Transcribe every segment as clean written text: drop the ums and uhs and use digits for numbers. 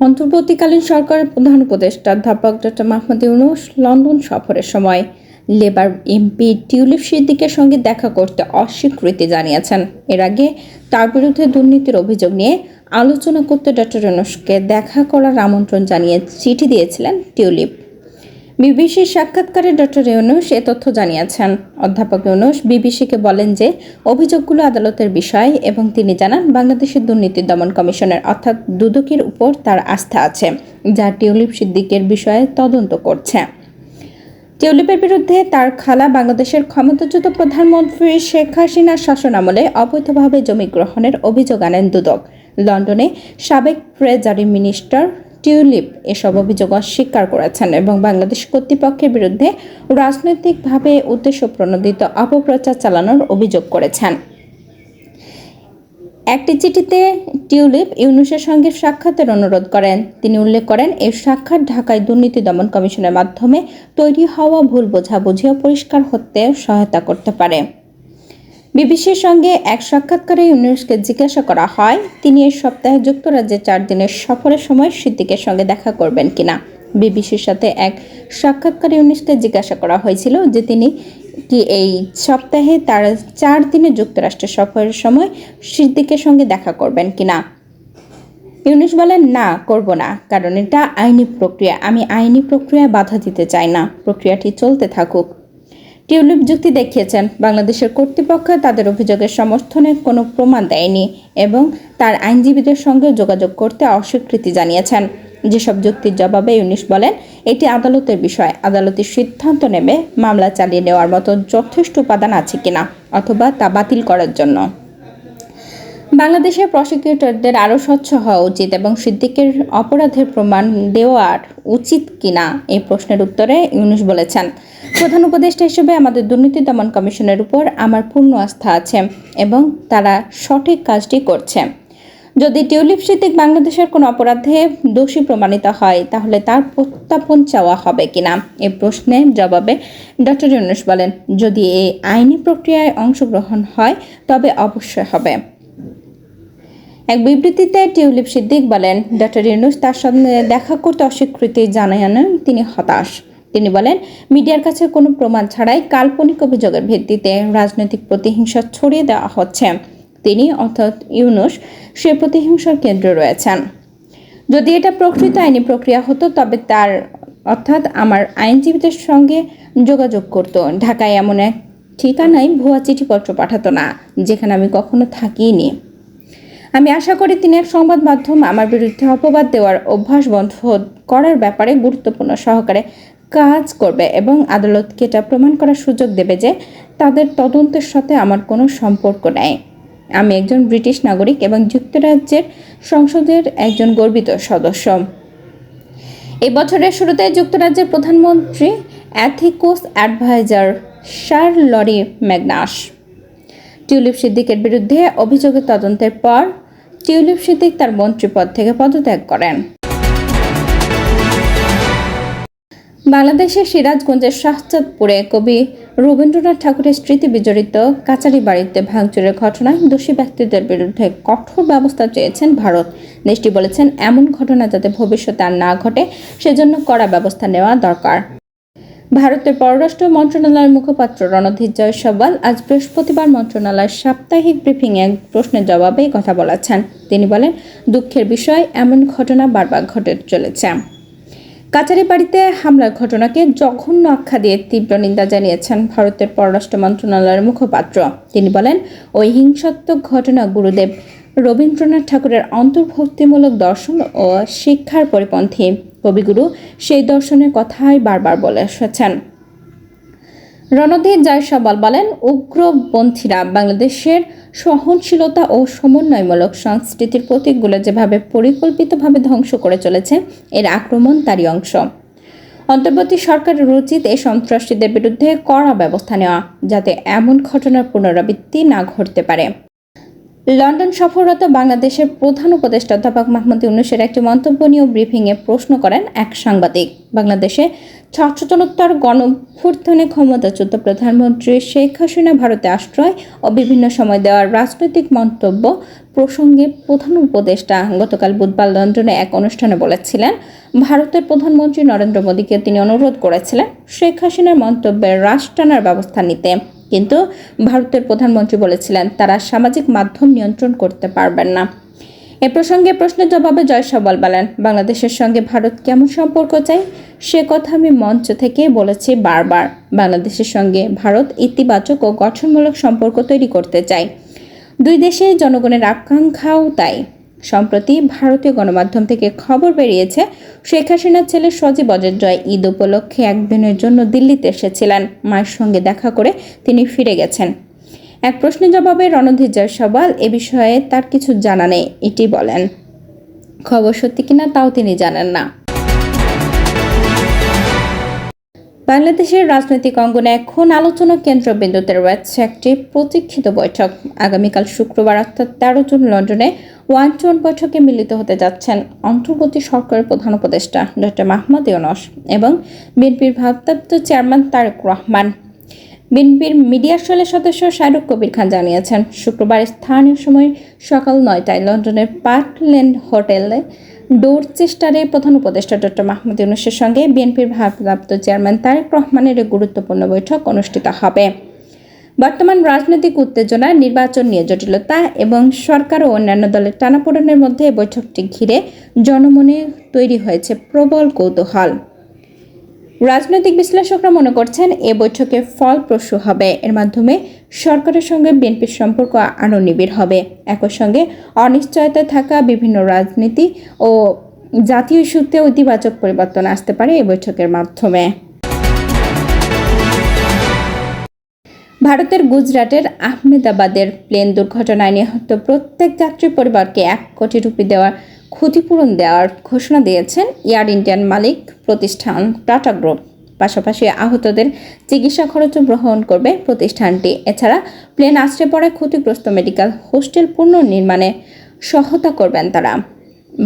অন্তর্বর্তীকালীন সরকারের প্রধান উপদেষ্টা অধ্যাপক ডক্টর মাহমুদ ইউনূস লন্ডন সফরের সময় লেবার এমপি টিউলিপ সিদ্দিকের সঙ্গে দেখা করতে অস্বীকৃতি জানিয়েছেন। এর আগে তার বিরুদ্ধে দুর্নীতির অভিযোগ নিয়ে আলোচনা করতে ডক্টর ইউনূসকে দেখা করার আমন্ত্রণ জানিয়ে চিঠি দিয়েছিলেন টিউলিপ। বিবিসির সাক্ষাৎকারে ডক্টর ইউনূস এ তথ্য জানিয়েছেন। অধ্যাপক ইউনূস বিবিসিকে বলেন যে অভিযোগগুলো আদালতের বিষয় এবং তিনি জানান বাংলাদেশের দুর্নীতি দমন কমিশনের অর্থাৎ দুদকের উপর তার আস্থা আছে, যা টিউলিপ সিদ্দিকের বিষয়ে তদন্ত করছে। টিউলিপের বিরুদ্ধে তার খালা বাংলাদেশের ক্ষমতাচ্যুত প্রধানমন্ত্রী শেখ হাসিনার শাসনামলে অবৈধভাবে জমি গ্রহণের অভিযোগ আনেন দুদক। লন্ডনে সাবেক ট্রেজারি মিনিস্টার টিউলিপ এসব অভিযোগ অস্বীকার করেছেন এবং বাংলাদেশ কর্তৃপক্ষের বিরুদ্ধে রাজনৈতিকভাবে উদ্দেশ্যপ্রণোদিত অপপ্রচার চালানোর অভিযোগ করেছেন। একটি চিঠিতে টিউলিপ ইউনূসের সঙ্গে সাক্ষাতের অনুরোধ করেন। তিনি উল্লেখ করেন, এই সাক্ষাৎ ঢাকায় দুর্নীতি দমন কমিশনের মাধ্যমে তৈরি হওয়া ভুল বোঝাবুঝিও পরিষ্কার হতে সহায়তা করতে পারে। বিবিসির সঙ্গে এক সাক্ষাৎকারে ইউনূসকে জিজ্ঞাসা করা হয় তিনি এই সপ্তাহে যুক্তরাজ্যে 4 দিনের সফরের সময় সিদ্দিকের সঙ্গে দেখা করবেন কিনা। বিবিসির সাথে এক সাক্ষাৎকারে ইউনূসকে জিজ্ঞাসা করা হয়েছিল যে তিনি কি এই সপ্তাহে তার 4 দিনের যুক্তরাষ্ট্রের সফরের সময় সিদ্দিকের সঙ্গে দেখা করবেন কিনা। ইউনূস বলেন, না, করব না, কারণ এটা আইনি প্রক্রিয়া। আমি আইনি প্রক্রিয়ায় বাধা দিতে চাই না, প্রক্রিয়াটি চলতে থাকুক। টিউলিপ যুক্তি দেখিয়েছেন, বাংলাদেশের কর্তৃপক্ষ তাদের অভিযোগের সমর্থনে কোনো প্রমাণ দেয়নি এবং তার আইনজীবীদের সঙ্গে যোগাযোগ করতে অস্বীকৃতি জানিয়েছেন। যেসব যুক্তির জবাবে ইউনূস বলেন, এটি আদালতের বিষয়, আদালতের সিদ্ধান্ত নেবে মামলা চালিয়ে নেওয়ার মতো যথেষ্ট উপাদান আছে কিনা অথবা তা বাতিল করার জন্য। বাংলাদেশের প্রসিকিউটরদের আরও স্বচ্ছ হওয়া উচিত এবং সিদ্দিকের অপরাধের প্রমাণ দেওয়ার উচিত কিনা এই প্রশ্নের উত্তরে ইউনূস বলেছেন, প্রধান উপদেষ্টা হিসেবে আমাদের দুর্নীতি দমন কমিশনের উপর আমার পূর্ণ আস্থা আছে এবং তারা সঠিক কাজটি করছে। যদি টিউলিপ সিদ্দিক বাংলাদেশের কোনো অপরাধে দোষী প্রমাণিত হয় তাহলে তার প্রত্যাপন চাওয়া হবে কিনা এই প্রশ্নের জবাবে ডক্টর ইউনূস বলেন, যদি এই আইনি প্রক্রিয়ায় অংশগ্রহণ হয় তবে অবশ্যই হবে। এক বিবৃতিতে টিউলিপ সিদ্দিক বলেন, ডক্টর ইউনূস তার সঙ্গে দেখা করতে অস্বীকৃতি জানান তিনি হতাশ। তিনি বলেন, মিডিয়ার কাছে কোনো প্রমাণ ছাড়াই কাল্পনিক অভিযোগের ভিত্তিতে রাজনৈতিক প্রতিহিংসা ছড়িয়ে দেওয়া হচ্ছে। তিনি অর্থাৎ ইউনূস সে প্রতিহিংসার কেন্দ্রে রয়েছেন। যদি এটা প্রকৃত আইনি প্রক্রিয়া হতো তবে তার অর্থাৎ আমার আইনজীবীদের সঙ্গে যোগাযোগ করত। ঢাকায় এমন এক ঠিকানায় ভুয়া চিঠিপত্র পাঠাতো না যেখানে আমি কখনো থাকিনি। আমি আশা করি তিনি এক সংবাদ মাধ্যম আমার বিরুদ্ধে অপবাদ দেওয়ার অভ্যাস বন্ধ করার ব্যাপারে গুরুত্বপূর্ণ সহকারে কাজ করবে এবং আদালতকে এটা প্রমাণ করার সুযোগ দেবে যে তাদের তদন্তের সাথে আমার কোনো সম্পর্ক নেই। আমি একজন ব্রিটিশ নাগরিক এবং যুক্তরাজ্যের সংসদের একজন গর্বিত সদস্য। এই বছরের শুরুতে যুক্তরাজ্যের প্রধানমন্ত্রী ethics adviser sir Laurie Magnus Tulip সিদ্দিকের বিরুদ্ধে অভিযোগের তদন্তের পর টিউলিপ সিদ্দিক তার মন্ত্রীপদ থেকে পদত্যাগ করেন। বাংলাদেশের সিরাজগঞ্জের শাহজাদপুরে কবি রবীন্দ্রনাথ ঠাকুরের স্মৃতি বিজড়িত কাচারি বাড়িতে ভাঙচুরের ঘটনায় দোষী ব্যক্তিদের বিরুদ্ধে কঠোর ব্যবস্থা চেয়েছেন ভারত। দেশটি বলেছেন, এমন ঘটনা যাতে ভবিষ্যতে আর না ঘটে সেজন্য কড়া ব্যবস্থা নেওয়া দরকার। ভারতের পররাষ্ট্র মন্ত্রণালয়ের মুখপাত্র রণধীর জয়সওয়াল আজ বৃহস্পতিবার মন্ত্রণালয়ের সাপ্তাহিক ব্রিফিংয়ে এক প্রশ্নের জবাবে কথা বলেছেন। তিনি বলেন, দুঃখের বিষয়, এমন ঘটনা বারবার ঘটে চলেছে। কাচারি বাড়িতে হামলার ঘটনাকে জঘন্য আখ্যা দিয়ে তীব্র নিন্দা জানিয়েছেন ভারতের পররাষ্ট্র মন্ত্রণালয়ের মুখপাত্র। তিনি বলেন, ওই হিংসাত্মক ঘটনা গুরুদেব রবীন্দ্রনাথ ঠাকুরের অন্তর্ভুক্তিমূলক দর্শন ও শিক্ষার পরিপন্থী। কবিগুরু সেই দর্শনের কথাই বারবার বলে এসেছেন। রণধীর জয়সওয়াল বলেন, উগ্রপন্থীরা বাংলাদেশের সহনশীলতা ও সমন্বয়মূলক সংস্কৃতির প্রতীকগুলো যেভাবে পরিকল্পিতভাবে ধ্বংস করে চলেছে, এর আক্রমণ তারই অংশ। অন্তর্বর্তী সরকারের উচিত এই সন্ত্রাসীদের বিরুদ্ধে কড়া ব্যবস্থা নেওয়া যাতে এমন ঘটনার পুনরাবৃত্তি না ঘটতে পারে। লন্ডন সফররত বাংলাদেশের প্রধান উপদেষ্টা অধ্যাপক মাহমুদ ইউনূসের একটি মন্তব্য নিয়ে ব্রিফিংয়ে প্রশ্ন করেন এক সাংবাদিক। বাংলাদেশে সচেতনতার গণঅভ্যুত্থানে ক্ষমতাচ্যুত প্রধানমন্ত্রী শেখ হাসিনা ভারতে আশ্রয় ও বিভিন্ন সময় দেওয়ার রাজনৈতিক মন্তব্য প্রসঙ্গে প্রধান উপদেষ্টা গতকাল বুধবার লন্ডনে এক অনুষ্ঠানে বলেছিলেন, ভারতের প্রধানমন্ত্রী নরেন্দ্র মোদীকে তিনি অনুরোধ করেছিলেন শেখ হাসিনার মন্তব্যের রাশ টানার ব্যবস্থা নিতে, কিন্তু ভারতের প্রধানমন্ত্রী বলেছিলেন তারা সামাজিক মাধ্যম নিয়ন্ত্রণ করতে পারবেন না। এ প্রসঙ্গে প্রশ্নের জবাবে জয় সওয়াল বলেন, বাংলাদেশের সঙ্গে ভারত কেমন সম্পর্ক চাই সে কথা আমি মঞ্চ থেকে বলেছি বারবার। বাংলাদেশের সঙ্গে ভারত ইতিবাচক ও গঠনমূলক সম্পর্ক তৈরি করতে চায়। দুই দেশের জনগণের আকাঙ্ক্ষাও তাই। সম্প্রতি ভারতীয় গণমাধ্যম থেকে খবর বেরিয়েছে শেখ হাসিনার ছেলে সজীব জয় ঈদ উপলক্ষে একদিনের জন্য দিল্লিতে এসেছিলেন। মায়ের সঙ্গে দেখা করে তিনি ফিরে গেছেন। এক প্রশ্নের জবাবে রণধীর জয়সওয়াল এ বিষয়ে তার কিছু জানা নেই এটি বলেন। খবর সত্যি কিনা তাও তিনি জানেন না। বাংলাদেশের রাজনৈতিক অঙ্গনে এখন আলোচনা কেন্দ্রবিন্দুতে রয়েছে একটি প্রতীক্ষিত বৈঠক। আগামীকাল শুক্রবার অর্থাৎ 13 জুন লন্ডনে ওয়ান-টু-ওয়ান বৈঠকে মিলিত হতে যাচ্ছেন অন্তর্বর্তী সরকারের প্রধান উপদেষ্টা ডক্টর মাহমুদ ইউনূস এবং বিএনপির ভারপ্রাপ্ত চেয়ারম্যান তারেক রহমান। বিএনপির মিডিয়া সেলের সদস্য শাহরুখ কবির খান জানিয়েছেন, শুক্রবার স্থানীয় সময় সকাল 9টায় লন্ডনের পার্ক লেন হোটেলে ডোরচেস্টারে প্রধান উপদেষ্টা ডক্টর মাহমুদ ইউনূসের সঙ্গে বিএনপির ভারপ্রাপ্ত চেয়ারম্যান তারেক রহমানের গুরুত্বপূর্ণ বৈঠক অনুষ্ঠিত হবে। বর্তমান রাজনৈতিক উত্তেজনা, নির্বাচন নিয়ে জটিলতা এবং সরকার ও অন্যান্য দলের টানাপোড়েনের মধ্যে বৈঠকটি ঘিরে জনমনে তৈরি হয়েছে প্রবল কৌতূহল। রাজনৈতিক বিশ্লেষকরা মনে করছেন এ বৈঠকে ফলপ্রসূ হবে। এর মাধ্যমে সরকারের সঙ্গে বিএনপির সম্পর্ক আরও নিবিড় হবে। একই সঙ্গে অনিশ্চয়তায় থাকা বিভিন্ন রাজনীতি ও জাতীয় ইস্যুতে ইতিবাচক পরিবর্তন আসতে পারে এই বৈঠকের মাধ্যমে। ভারতের গুজরাটের আহমেদাবাদের প্লেন দুর্ঘটনায় নিহত প্রত্যেক যাত্রীর পরিবারকে 1 কোটি রুপি দেওয়ার ক্ষতিপূরণ দেওয়ার ঘোষণা দিয়েছেন এয়ার ইন্ডিয়ান মালিক প্রতিষ্ঠান টাটা গ্রুপ। পাশাপাশি আহতদের চিকিৎসা খরচও গ্রহণ করবে প্রতিষ্ঠানটি। এছাড়া প্লেন আছড়ে পড়ায় ক্ষতিগ্রস্ত মেডিকেল হোস্টেল পুনর্নির্মাণে সহায়তা করবেন তারা।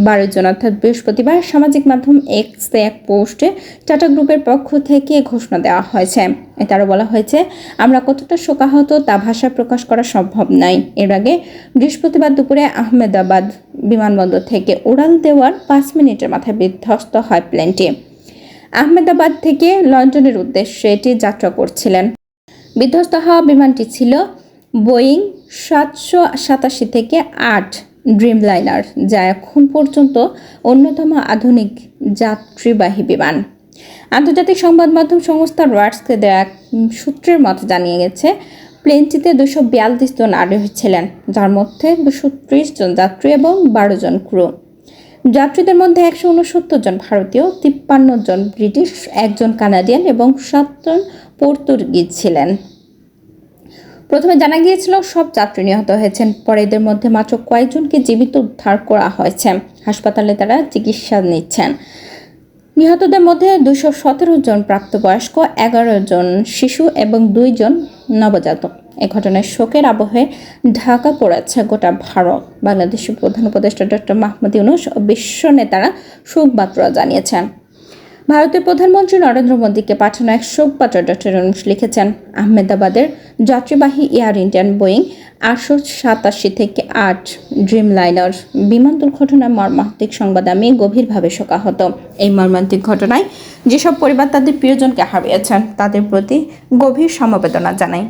12 জুন অর্থাৎ বৃহস্পতিবার সামাজিক মাধ্যম এক্সে এক পোস্টে টাটা গ্রুপের পক্ষ থেকে ঘোষণা দেওয়া হয়েছে। এটারও বলা হয়েছে, আমরা কতটা শোকাহত তা ভাষা প্রকাশ করা সম্ভব নয়। এর আগে বৃহস্পতিবার দুপুরে আহমেদাবাদ বিমানবন্দর থেকে উড়াল দেওয়ার 5 মিনিটের মাথায় বিধ্বস্ত হয় প্লেনটি। আহমেদাবাদ থেকে লন্ডনের উদ্দেশ্যে এটি যাত্রা করছিলেন। বিধ্বস্ত হওয়া বিমানটি ছিল বোয়িং 787 থেকে 8 ড্রিমলাইনার, যা এখন পর্যন্ত অন্যতম আধুনিক যাত্রীবাহী বিমান। আন্তর্জাতিক সংবাদ মাধ্যম সংস্থা রয়টার্সকে দেওয়া এক সূত্রের মতে জানিয়ে গেছে, প্লেনটিতে 242 জন আরোহী ছিলেন, যার মধ্যে 230 জন যাত্রী এবং 12 জন ক্রু। যাত্রীদের মধ্যে 169 জন ভারতীয়, 53 জন ব্রিটিশ, 1 জন কানাডিয়ান এবং 7 জন পর্তুগিজ ছিলেন। প্রথমে জানা গিয়েছিল সব যাত্রী নিহত হয়েছেন, পরে এদের মধ্যে মাত্র কয়েকজনকে জীবিত উদ্ধার করা হয়েছে। হাসপাতালে তারা চিকিৎসা নিচ্ছেন। নিহতদের মধ্যে 217 জন প্রাপ্তবয়স্ক, 11 জন শিশু এবং 2 জন নবজাতক। এ ঘটনায় শোকের আবহে ঢাকা পড়েছে গোটা ভারত। বাংলাদেশের প্রধান উপদেষ্টা ডক্টর মাহমুদ ইউনূস ও বিশ্ব নেতারা শোকবার্তা জানিয়েছেন। ভারতের প্রধানমন্ত্রী নরেন্দ্র মোদীকে পাঠানো এক শোকবার্তা ডক্টর ইউনূস লিখেছেন, আহমেদাবাদের যাত্রীবাহী এয়ার ইন্ডিয়ান বোয়িং 887 থেকে 8 ড্রিমলাইনার বিমান দুর্ঘটনার মর্মান্তিক সংবাদে আমি গভীরভাবে শোকাহত। এই মর্মান্তিক ঘটনায় যেসব পরিবার তাদের প্রিয়জনকে হারিয়েছেন তাদের প্রতি গভীর সমবেদনা জানাই।